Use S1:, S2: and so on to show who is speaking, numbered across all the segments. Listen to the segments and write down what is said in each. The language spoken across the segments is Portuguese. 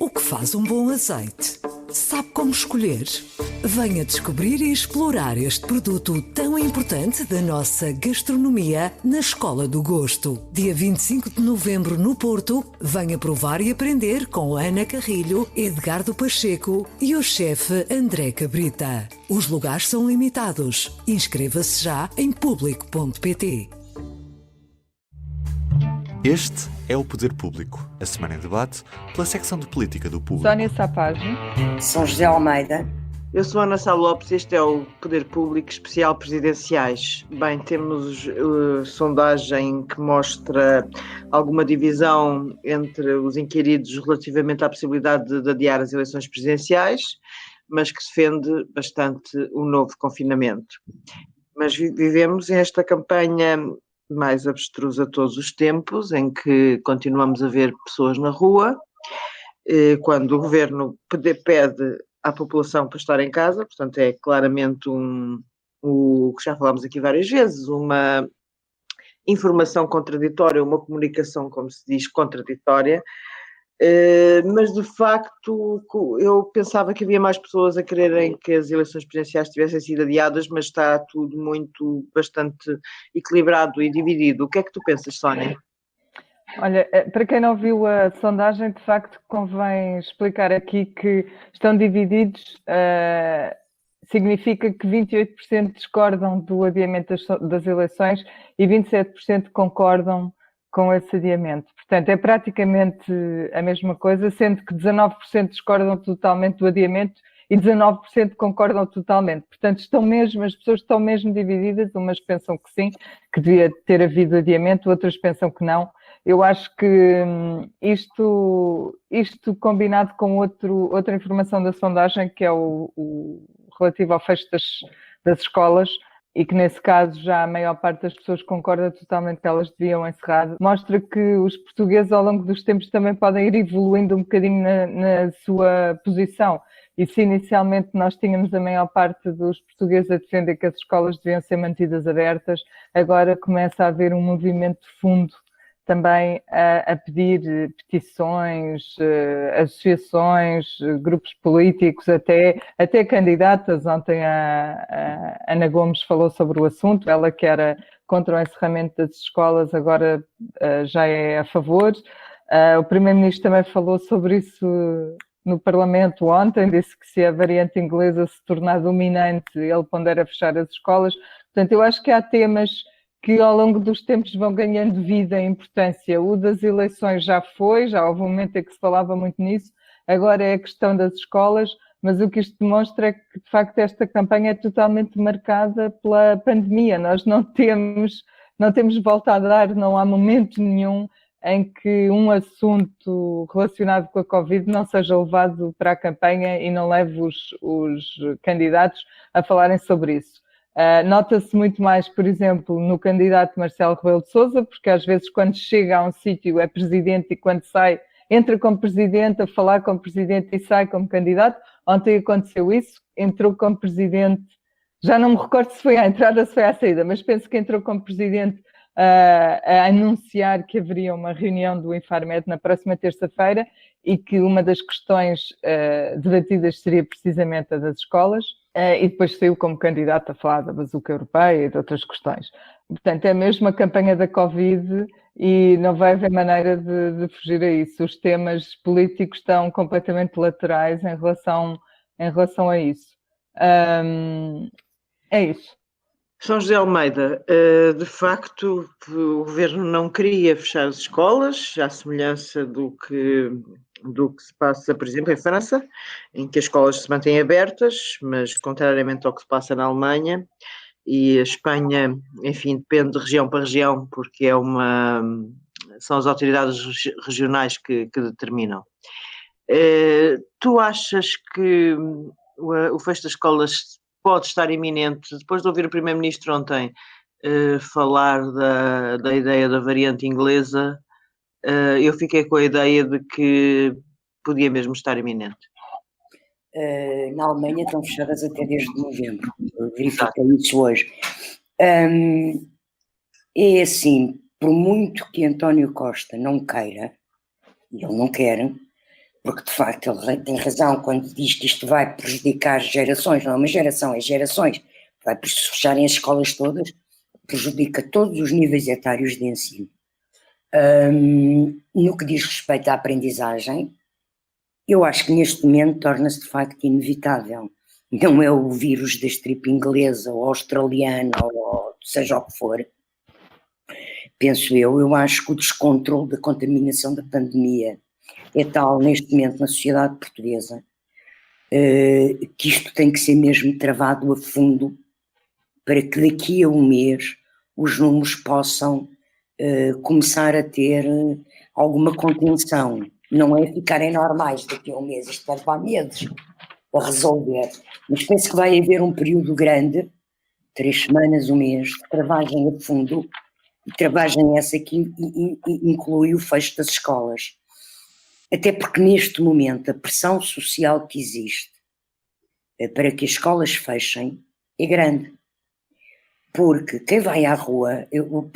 S1: O que faz um bom azeite? Sabe como escolher? Venha descobrir e explorar este produto tão importante da nossa gastronomia na Escola do Gosto. Dia 25 de novembro no Porto, venha provar e aprender com Ana Carrilho, Edgardo Pacheco e o chefe André Cabrita. Os lugares são limitados. Inscreva-se já em público.pt.
S2: Este é o Poder Público, a semana em debate pela secção de Política do Público.
S3: Sónia Sapage.
S4: São José Almeida.
S5: Eu sou Ana Sá Lopes e este é o Poder Público Especial Presidenciais. Bem, temos sondagem que mostra alguma divisão entre os inquiridos relativamente à possibilidade de adiar as eleições presidenciais, mas que defende bastante o novo confinamento. Mas vivemos esta campanha mais abstrusa de todos os tempos, em que continuamos a ver pessoas na rua, quando o governo pede à população para estar em casa, portanto é claramente o que já falámos aqui várias vezes, uma informação contraditória, uma comunicação, como se diz, contraditória, mas de facto eu pensava que havia mais pessoas a quererem que as eleições presidenciais tivessem sido adiadas, mas está tudo bastante equilibrado e dividido. O que é que tu pensas, Sónia?
S3: Olha, para quem não viu a sondagem, de facto convém explicar aqui que estão divididos, significa que 28% discordam do adiamento das eleições e 27% concordam com esse adiamento. Portanto, é praticamente a mesma coisa, sendo que 19% discordam totalmente do adiamento e 19% concordam totalmente. Portanto, as pessoas estão mesmo divididas, umas pensam que sim, que devia ter havido adiamento, outras pensam que não. Eu acho que isto combinado com outra informação da sondagem, que é o relativo ao fecho das escolas, e que nesse caso já a maior parte das pessoas concorda totalmente que elas deviam encerrar, mostra que os portugueses ao longo dos tempos também podem ir evoluindo um bocadinho na sua posição. E se inicialmente nós tínhamos a maior parte dos portugueses a defender que as escolas deviam ser mantidas abertas, agora começa a haver um movimento de fundo também a pedir petições, associações, grupos políticos, até candidatas. Ontem a Ana Gomes falou sobre o assunto, ela que era contra o encerramento das escolas, agora já é a favor. O Primeiro-Ministro também falou sobre isso no Parlamento ontem, disse que se a variante inglesa se tornar dominante, ele pondera fechar as escolas. Portanto, eu acho que há temas que ao longo dos tempos vão ganhando vida e importância. O das eleições já houve um momento em que se falava muito nisso, agora é a questão das escolas, mas o que isto demonstra é que, de facto, esta campanha é totalmente marcada pela pandemia. Nós não temos volta a dar, não há momento nenhum em que um assunto relacionado com a Covid não seja levado para a campanha e não leve os candidatos a falarem sobre isso. Nota-se muito mais, por exemplo, no candidato Marcelo Rebelo de Sousa, porque às vezes quando chega a um sítio é presidente e quando sai, entra como presidente, a falar como presidente e sai como candidato. Ontem aconteceu isso, entrou como presidente, já não me recordo se foi à entrada ou se foi à saída, mas penso que entrou como presidente a anunciar que haveria uma reunião do Infarmed na próxima terça-feira e que uma das questões debatidas seria precisamente a das escolas. E depois saiu como candidato a falar da bazuca europeia e de outras questões. Portanto, é mesmo a campanha da Covid e não vai haver maneira de fugir a isso. Os temas políticos estão completamente laterais em relação a isso. É isso.
S5: São José Almeida, de facto, o governo não queria fechar as escolas, à semelhança do que se passa, por exemplo, em França, em que as escolas se mantêm abertas, mas contrariamente ao que se passa na Alemanha, e a Espanha, enfim, depende de região para região, porque são as autoridades regionais que determinam. Tu achas que o fecho das escolas pode estar iminente? Depois de ouvir o Primeiro-Ministro ontem falar da ideia da variante inglesa, eu fiquei com a ideia de que podia mesmo estar iminente.
S4: Na Alemanha estão fechadas até desde novembro. Eu verifiquei isso hoje. É assim, por muito que António Costa não queira, e ele não quer, porque de facto ele tem razão quando diz que isto vai prejudicar gerações, não é uma geração, é gerações, vai fecharem as escolas todas, prejudica todos os níveis etários de ensino. No que diz respeito à aprendizagem, eu acho que neste momento torna-se de facto inevitável. Não é o vírus da gripe inglesa ou australiana ou seja o que for. Penso eu acho que o descontrole da contaminação da pandemia é tal neste momento na sociedade portuguesa que isto tem que ser mesmo travado a fundo para que daqui a um mês os números possam começar a ter alguma contenção. Não é ficarem normais daqui a um mês, isto vai levar meses a resolver. Mas penso que vai haver um período grande, 3 semanas, um mês, de travagem a fundo, e travagem essa que inclui o fecho das escolas. Até porque neste momento a pressão social que existe para que as escolas fechem é grande. Porque quem vai à rua, eu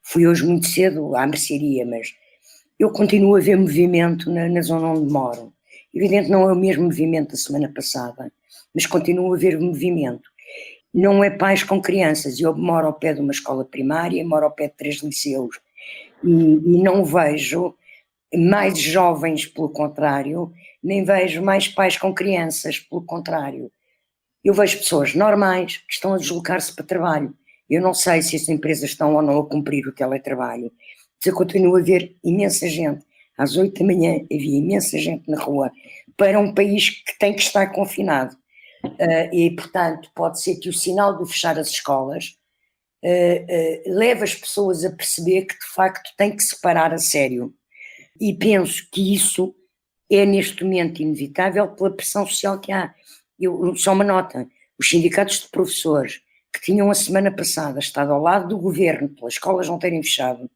S4: fui hoje muito cedo à mercearia, mas eu continuo a ver movimento na zona onde moro. Evidente não é o mesmo movimento da semana passada, mas continuo a ver movimento. Não é pais com crianças, eu moro ao pé de uma escola primária, moro ao pé de 3 liceus e não vejo mais jovens, pelo contrário, nem vejo mais pais com crianças, pelo contrário. Eu vejo pessoas normais que estão a deslocar-se para trabalho. Eu não sei se as empresas estão ou não a cumprir o teletrabalho, mas eu continuo a ver imensa gente. Às 8 da manhã havia imensa gente na rua para um país que tem que estar confinado. E, portanto, pode ser que o sinal de fechar as escolas leve as pessoas a perceber que, de facto, tem que se parar a sério. E penso que isso é, neste momento, inevitável pela pressão social que há. Só uma nota, os sindicatos de professores que tinham a semana passada estado ao lado do governo pelas escolas não terem fechado,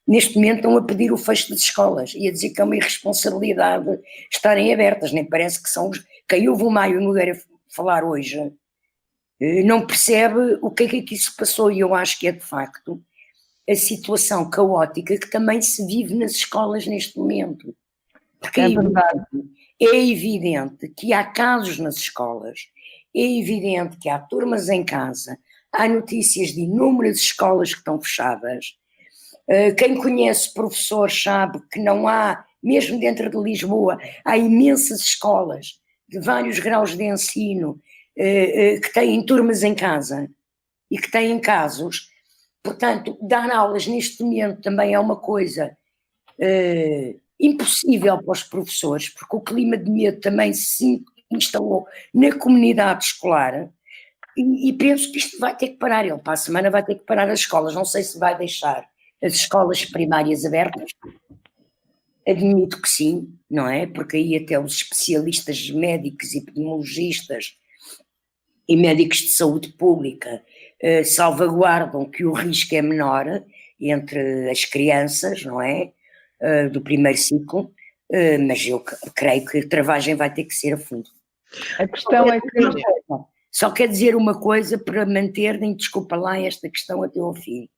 S4: neste momento estão a pedir o fecho das escolas e a dizer que é uma irresponsabilidade estarem abertas, nem parece que são quem ouve o Mário Nogueira falar hoje não percebe o que é que isso passou, e eu acho que é de facto a situação caótica que também se vive nas escolas neste momento. Porque
S3: é verdade.
S4: É evidente que há casos nas escolas, é evidente que há turmas em casa, há notícias de inúmeras escolas que estão fechadas. Quem conhece professores sabe que não há, mesmo dentro de Lisboa, há imensas escolas de vários graus de ensino que têm turmas em casa e que têm casos. Portanto, dar aulas neste momento também é uma coisa impossível para os professores, porque o clima de medo também se instalou na comunidade escolar e penso que isto vai ter que parar. Ele para a semana vai ter que parar as escolas, não sei se vai deixar as escolas primárias abertas, admito que sim, não é? Porque aí até os especialistas médicos, epidemiologistas e médicos de saúde pública salvaguardam que o risco é menor entre as crianças, não é? Do primeiro ciclo, mas eu creio que a travagem vai ter que ser a fundo.
S3: A questão é que...
S4: Só quer dizer uma coisa para manterem, desculpa lá, esta questão até ao fim.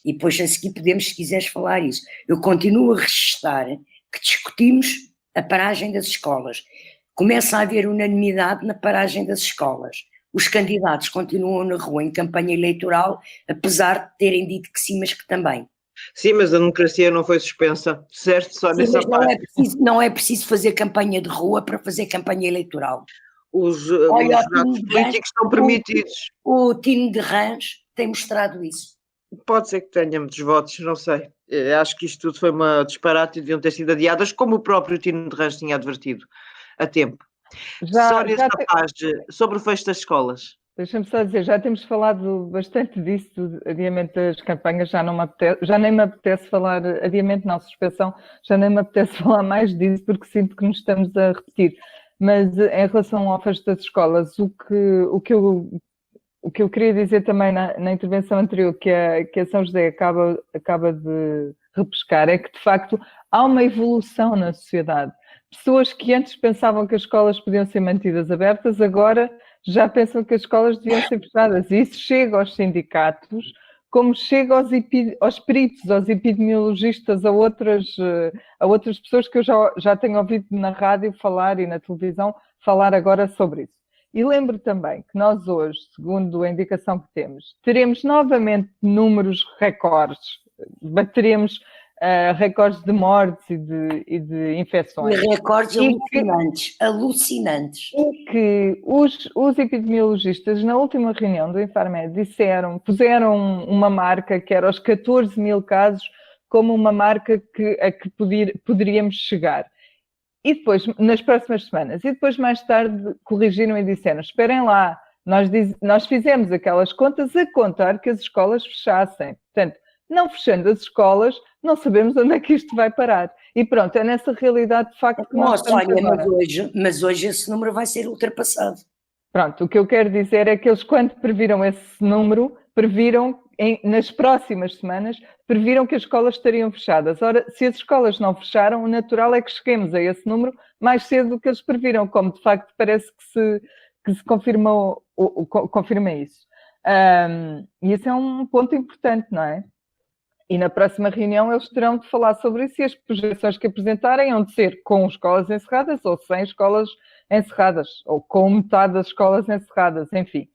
S4: E depois a seguir podemos, se quiseres, falar isso. Eu continuo a registrar que discutimos a paragem das escolas. Começa a haver unanimidade na paragem das escolas. Os candidatos continuam na rua em campanha eleitoral, apesar de terem dito que sim, mas que também.
S5: Sim, mas a democracia não foi suspensa, certo? Só nessa parte.
S4: Não é preciso fazer campanha de rua para fazer campanha eleitoral.
S5: Os jogos políticos estão permitidos.
S4: O time de Rãs tem mostrado isso.
S5: Pode ser que tenha muitos votos, não sei. Acho que isto tudo foi uma disparate e deviam ter sido adiadas, como o próprio time de Rãs tinha advertido a tempo. Sobre o fecho das escolas.
S3: Deixa-me só dizer, já temos falado bastante disso, do adiamento das campanhas, já nem me apetece falar, adiamento não, suspensão, já nem me apetece falar mais disso, porque sinto que nos estamos a repetir. Mas em relação ao fecho das escolas, o que eu queria dizer também na intervenção anterior, que a São José acaba de repescar, é que de facto há uma evolução na sociedade. Pessoas que antes pensavam que as escolas podiam ser mantidas abertas, agora já pensam que as escolas deviam ser fechadas. E isso chega aos sindicatos como chega aos peritos, aos epidemiologistas, a outras pessoas que eu já tenho ouvido na rádio falar e na televisão falar agora sobre isso. E lembro também que nós hoje, segundo a indicação que temos, teremos novamente números recordes, bateremos recordes de mortes e de infecções.
S4: E recordes alucinantes.
S3: E que os epidemiologistas, na última reunião do Infarmed, puseram uma marca que era os 14 mil casos como uma marca a que poderíamos chegar. E depois, nas próximas semanas, e depois mais tarde corrigiram e disseram, esperem lá, nós fizemos aquelas contas a contar que as escolas fechassem. Portanto, não fechando as escolas, não sabemos onde é que isto vai parar. E pronto, é nessa realidade de facto que nós estamos agora.
S4: Mas hoje esse número vai ser ultrapassado.
S3: Pronto, o que eu quero dizer é que eles, quando previram esse número, previram, nas próximas semanas, previram que as escolas estariam fechadas. Ora, se as escolas não fecharam, o natural é que cheguemos a esse número mais cedo do que eles previram, como de facto parece que se confirma isso. E isso é um ponto importante, não é? E na próxima reunião eles terão de falar sobre isso e as projeções que apresentarem hão de ser com escolas encerradas ou sem escolas encerradas, ou com metade das escolas encerradas, enfim.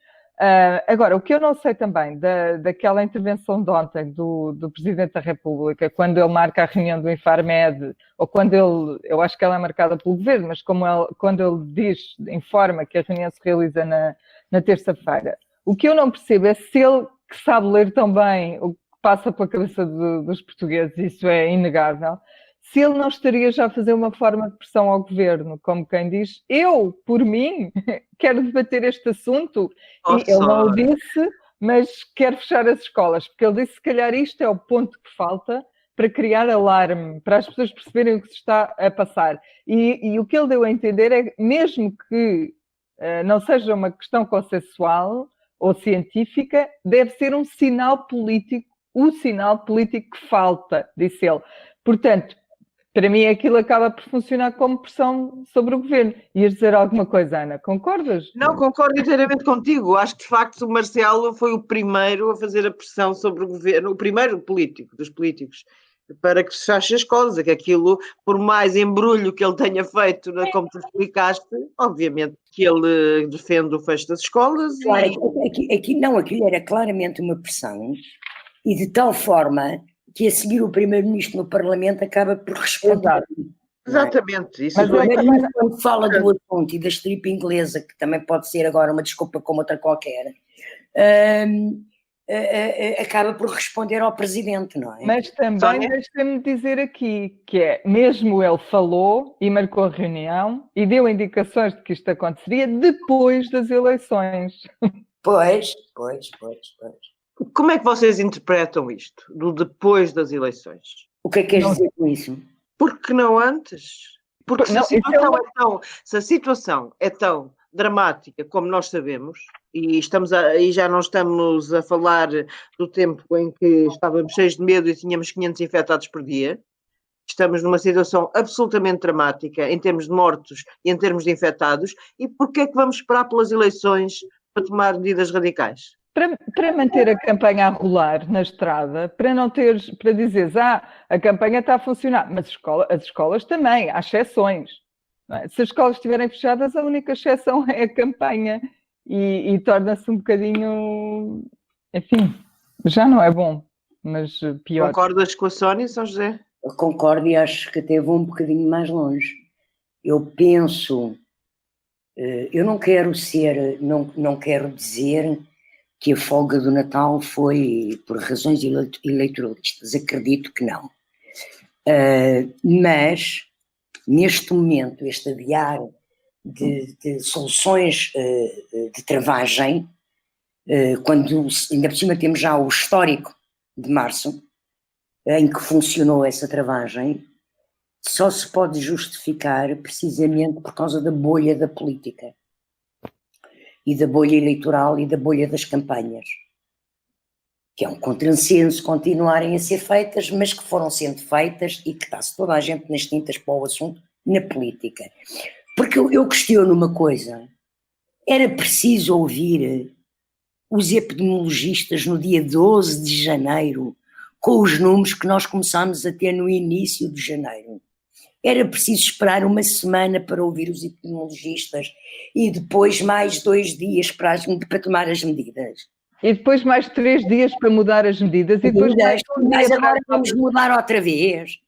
S3: Agora, o que eu não sei também daquela intervenção de ontem do Presidente da República, quando ele marca a reunião do Infarmed, ou quando eu acho que ela é marcada pelo Governo, mas quando ele informa que a reunião se realiza na terça-feira, o que eu não percebo é se ele, que sabe ler tão bem o que passa pela cabeça dos portugueses, isso é inegável, se ele não estaria já a fazer uma forma de pressão ao Governo, como quem diz, eu, por mim, quero debater este assunto, e ele não o disse, mas quero fechar as escolas, porque ele disse, se calhar isto é o ponto que falta para criar alarme, para as pessoas perceberem o que se está a passar. E o que ele deu a entender é, mesmo que não seja uma questão consensual ou científica, deve ser um sinal político, o sinal político que falta, disse ele. Portanto, para mim aquilo acaba por funcionar como pressão sobre o Governo. Ias dizer alguma coisa, Ana? Concordas?
S5: Não, concordo inteiramente contigo. Acho que, de facto, o Marcelo foi o primeiro a fazer a pressão sobre o Governo, o primeiro político, dos políticos, para que se feche as escolas, que aquilo, por mais embrulho que ele tenha feito, como tu explicaste, obviamente que ele defende o fecho das escolas.
S4: Claro, aquilo era claramente uma pressão, e de tal forma que a seguir o Primeiro-Ministro no Parlamento acaba por responder.
S5: Exatamente. Isso
S4: mas quando fala do assunto e da estripa inglesa, que também pode ser agora uma desculpa como outra qualquer, acaba por responder ao Presidente, não é?
S3: Mas também deixa-me dizer aqui que mesmo ele falou e marcou a reunião e deu indicações de que isto aconteceria depois das eleições.
S4: Pois.
S5: Como é que vocês interpretam isto, do depois das eleições?
S4: O que é que queres dizer com isso?
S5: Porque não antes? Porque se a situação é tão dramática como nós sabemos, e já não estamos a falar do tempo em que estávamos cheios de medo e tínhamos 500 infectados por dia, estamos numa situação absolutamente dramática em termos de mortos e em termos de infectados, e porquê é que vamos esperar pelas eleições para tomar medidas radicais?
S3: Para manter a campanha a rolar na estrada, para dizeres, a campanha está a funcionar, mas as escolas também, há exceções. Não é? Se as escolas estiverem fechadas, a única exceção é a campanha e torna-se um bocadinho, enfim, já não é bom, mas pior.
S5: Concordas com a Sónia, São José?
S4: Eu concordo e acho que até vou um bocadinho mais longe. Eu penso, eu não quero dizer que a folga do Natal foi por razões eleitoralistas, acredito que não. Mas, neste momento, este adiar de soluções de travagem, quando ainda por cima temos já o histórico de março, em que funcionou essa travagem, só se pode justificar precisamente por causa da bolha da política. E da bolha eleitoral e da bolha das campanhas, que é um contrassenso continuarem a ser feitas, mas que foram sendo feitas e que está-se toda a gente nas tintas para o assunto na política. Porque eu questiono uma coisa, era preciso ouvir os epidemiologistas no dia 12 de janeiro, com os números que nós começámos a ter no início de janeiro. Era preciso esperar uma semana para ouvir os epidemiologistas e depois mais 2 dias para tomar as medidas.
S3: E depois mais 3 dias para mudar as medidas e depois
S4: mas agora vamos mudar outra vez.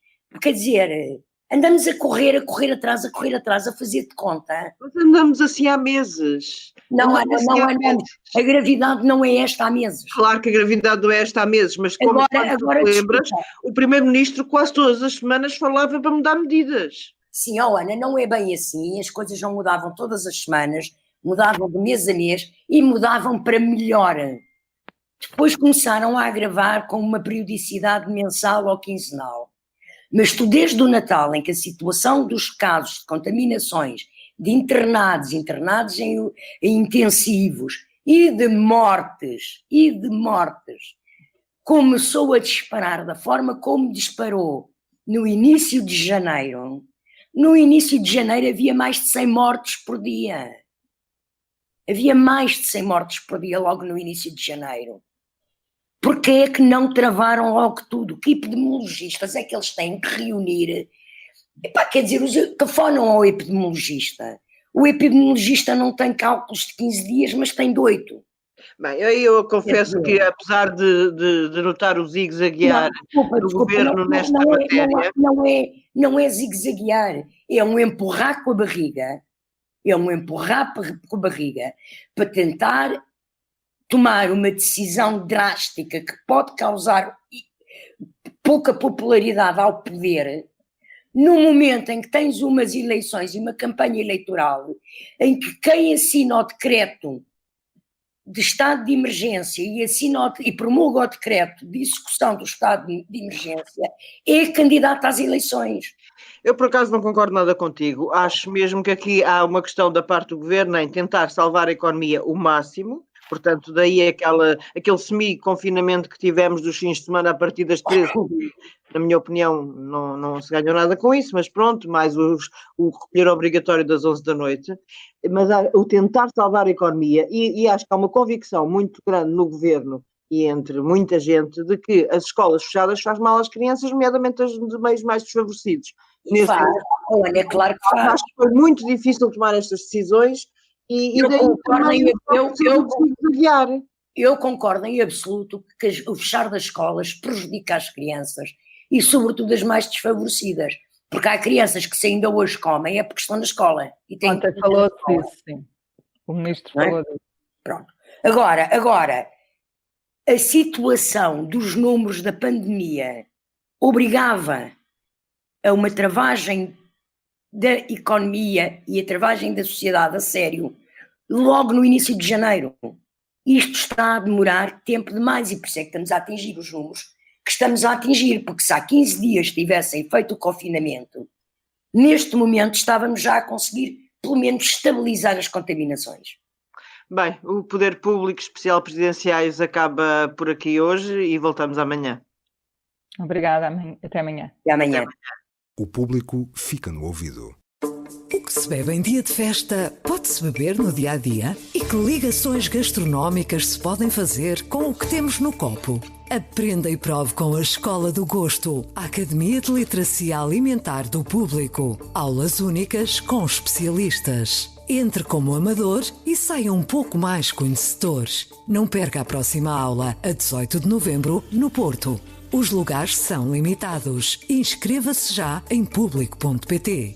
S4: Quer dizer, andamos a correr atrás, a fazer de conta.
S5: Nós andamos assim há meses.
S4: Não, Ana, não andamos. A gravidade não é esta há meses.
S5: Claro que a gravidade não é esta há meses, mas como agora te lembras, o Primeiro-Ministro quase todas as semanas falava para mudar medidas.
S4: Sim, Ana, não é bem assim. As coisas não mudavam todas as semanas, mudavam de mês a mês e mudavam para melhor. Depois começaram a agravar com uma periodicidade mensal ou quinzenal. Mas tu, desde o Natal, em que a situação dos casos de contaminações, de internados em intensivos e de mortes, começou a disparar da forma como disparou no início de janeiro. No início de janeiro havia mais de 100 mortes por dia. Havia mais de 100 mortes por dia logo no início de janeiro. Porquê é que não travaram logo tudo? Que epidemiologistas é que eles têm que reunir? Quer dizer, telefonam ao epidemiologista. O epidemiologista não tem cálculos de 15 dias, mas tem de 8.
S5: Bem, eu confesso que, apesar de notar o zigue-zaguear do governo nesta matéria...
S4: Não é zigue-zaguear, é um empurrar com a barriga. É um empurrar com a barriga para tentar tomar uma decisão drástica que pode causar pouca popularidade ao poder, no momento em que tens umas eleições e uma campanha eleitoral, em que quem assina o decreto de estado de emergência e promulga o decreto de execução do estado de emergência é candidato às eleições.
S5: Eu, por acaso, não concordo nada contigo. Acho mesmo que aqui há uma questão da parte do governo em tentar salvar a economia o máximo. Portanto, daí aquele semi-confinamento que tivemos dos fins de semana a partir das 13, na minha opinião, não se ganhou nada com isso, mas pronto, mais o recolher obrigatório das 11 da noite. Mas o tentar salvar a economia, e acho que há uma convicção muito grande no governo e entre muita gente de que as escolas fechadas faz mal às crianças, nomeadamente as de meios mais desfavorecidos.
S4: É claro que faz.
S5: Acho que foi muito difícil tomar estas decisões.
S4: Eu concordo em absoluto que o fechar das escolas prejudica as crianças e sobretudo as mais desfavorecidas, porque há crianças que se ainda hoje comem é porque estão na escola.
S3: Ontem falou disso, sim. O ministro falou disso.
S4: Pronto. Agora, a situação dos números da pandemia obrigava a uma travagem da economia e a travagem da sociedade a sério, logo no início de janeiro. Isto está a demorar tempo demais e por isso é que estamos a atingir os números que estamos a atingir, porque se há 15 dias tivessem feito o confinamento, neste momento estávamos já a conseguir pelo menos estabilizar as contaminações.
S5: Bem, o Poder Público Especial Presidenciais acaba por aqui hoje e voltamos amanhã.
S3: Obrigada, até amanhã.
S4: Até amanhã.
S6: O público fica no ouvido.
S1: O que se bebe em dia de festa pode-se beber no dia-a-dia? E que ligações gastronómicas se podem fazer com o que temos no copo? Aprenda e prove com a Escola do Gosto, a Academia de Literacia Alimentar do Público. Aulas únicas com especialistas. Entre como amador e saia um pouco mais conhecedor. Não perca a próxima aula, a 18 de novembro, no Porto. Os lugares são limitados. Inscreva-se já em público.pt.